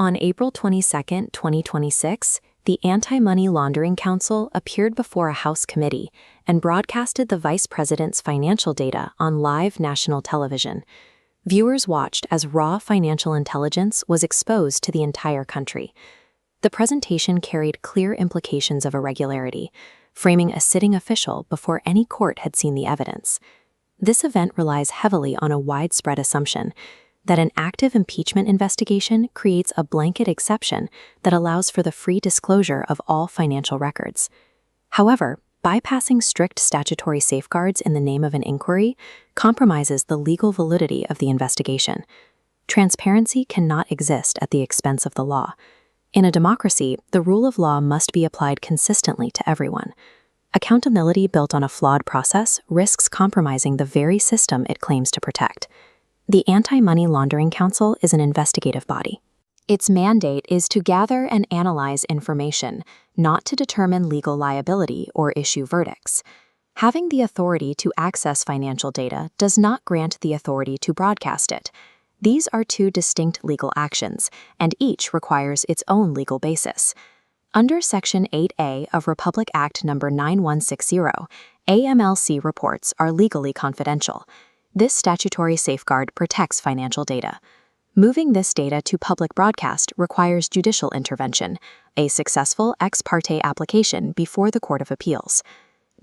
On April 22, 2026, the Anti-Money Laundering Council appeared before a House committee and broadcasted the vice president's financial data on live national television. Viewers watched as raw financial intelligence was exposed to the entire country. The presentation carried clear implications of irregularity, framing a sitting official before any court had seen the evidence. This event relies heavily on a widespread assumption that an active impeachment investigation creates a blanket exception that allows for the free disclosure of all financial records. However, bypassing strict statutory safeguards in the name of an inquiry compromises the legal validity of the investigation. Transparency cannot exist at the expense of the law. In a democracy, the rule of law must be applied consistently to everyone. Accountability built on a flawed process risks compromising the very system it claims to protect. The Anti-Money Laundering Council is an investigative body. Its mandate is to gather and analyze information, not to determine legal liability or issue verdicts. Having the authority to access financial data does not grant the authority to broadcast it. These are two distinct legal actions, and each requires its own legal basis. Under Section 8A of Republic Act No. 9160, AMLC reports are legally confidential. This statutory safeguard protects financial data. Moving this data to public broadcast requires judicial intervention, a successful ex parte application before the Court of Appeals.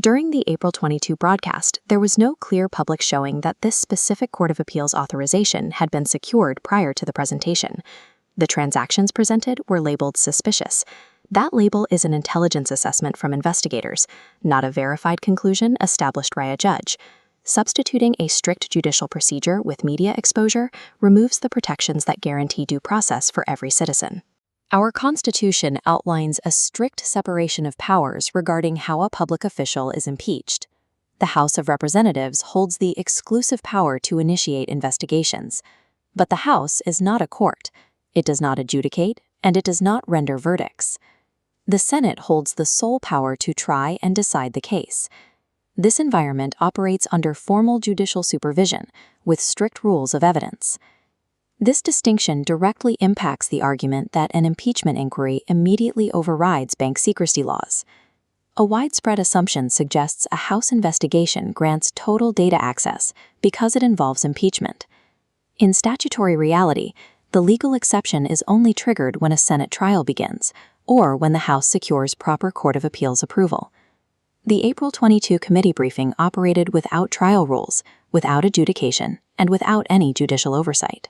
During the April 22 broadcast, there was no clear public showing that this specific Court of Appeals authorization had been secured prior to the presentation. The transactions presented were labeled suspicious. That label is an intelligence assessment from investigators, not a verified conclusion established by a judge. Substituting a strict judicial procedure with media exposure removes the protections that guarantee due process for every citizen. Our Constitution outlines a strict separation of powers regarding how a public official is impeached. The House of Representatives holds the exclusive power to initiate investigations. But the House is not a court. It does not adjudicate, and it does not render verdicts. The Senate holds the sole power to try and decide the case. This environment operates under formal judicial supervision, with strict rules of evidence. This distinction directly impacts the argument that an impeachment inquiry immediately overrides bank secrecy laws. A widespread assumption suggests a House investigation grants total data access because it involves impeachment. In statutory reality, the legal exception is only triggered when a Senate trial begins, or when the House secures proper Court of Appeals approval. The April 22 committee briefing operated without trial rules, without adjudication, and without any judicial oversight.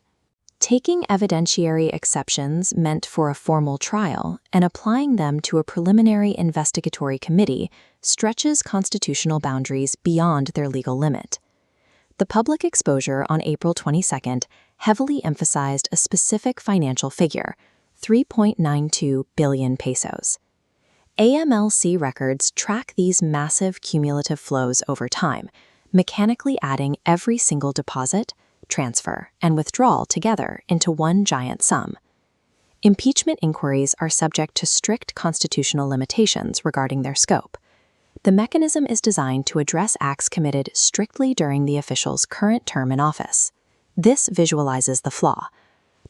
Taking evidentiary exceptions meant for a formal trial and applying them to a preliminary investigatory committee stretches constitutional boundaries beyond their legal limit. The public exposure on April 22 heavily emphasized a specific financial figure, 3.92 billion pesos. AMLC records track these massive cumulative flows over time, mechanically adding every single deposit, transfer, and withdrawal together into one giant sum. Impeachment inquiries are subject to strict constitutional limitations regarding their scope. The mechanism is designed to address acts committed strictly during the official's current term in office. This visualizes the flaw.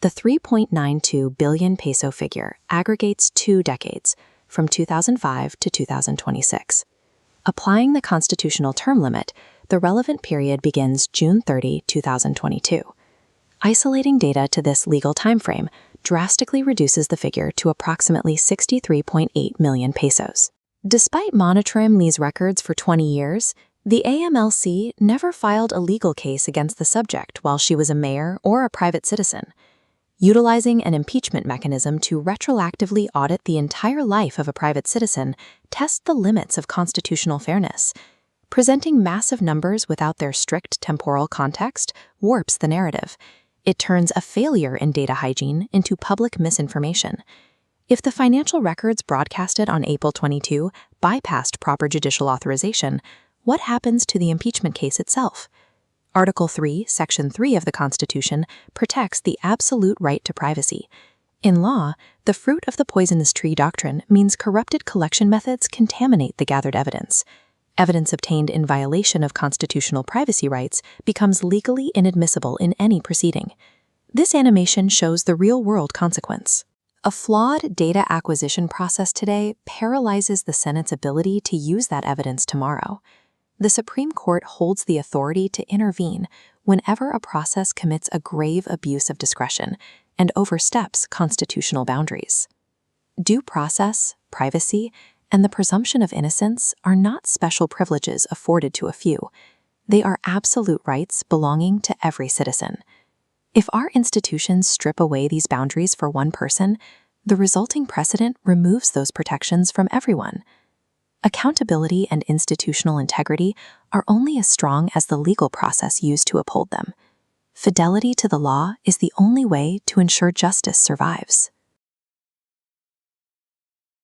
The 3.92 billion peso figure aggregates 2 decades, from 2005 to 2026. Applying the constitutional term limit, the relevant period begins June 30, 2022. Isolating data to this legal timeframe drastically reduces the figure to approximately 63.8 million pesos. Despite monitoring these records for 20 years, the AMLC never filed a legal case against the subject while she was a mayor or a private citizen. Utilizing an impeachment mechanism to retroactively audit the entire life of a private citizen tests the limits of constitutional fairness. Presenting massive numbers without their strict temporal context warps the narrative. It turns a failure in data hygiene into public misinformation. If the financial records broadcasted on April 22 bypassed proper judicial authorization, what happens to the impeachment case itself? Article 3, Section 3 of the Constitution protects the absolute right to privacy. In law, the fruit of the poisonous tree doctrine means corrupted collection methods contaminate the gathered evidence. Evidence obtained in violation of constitutional privacy rights becomes legally inadmissible in any proceeding. This animation shows the real-world consequence. A flawed data acquisition process today paralyzes the Senate's ability to use that evidence tomorrow. The Supreme Court holds the authority to intervene whenever a process commits a grave abuse of discretion and oversteps constitutional boundaries. Due process, privacy, and the presumption of innocence are not special privileges afforded to a few. They are absolute rights belonging to every citizen. If our institutions strip away these boundaries for one person, the resulting precedent removes those protections from everyone. Accountability and institutional integrity are only as strong as the legal process used to uphold them. Fidelity to the law is the only way to ensure justice survives.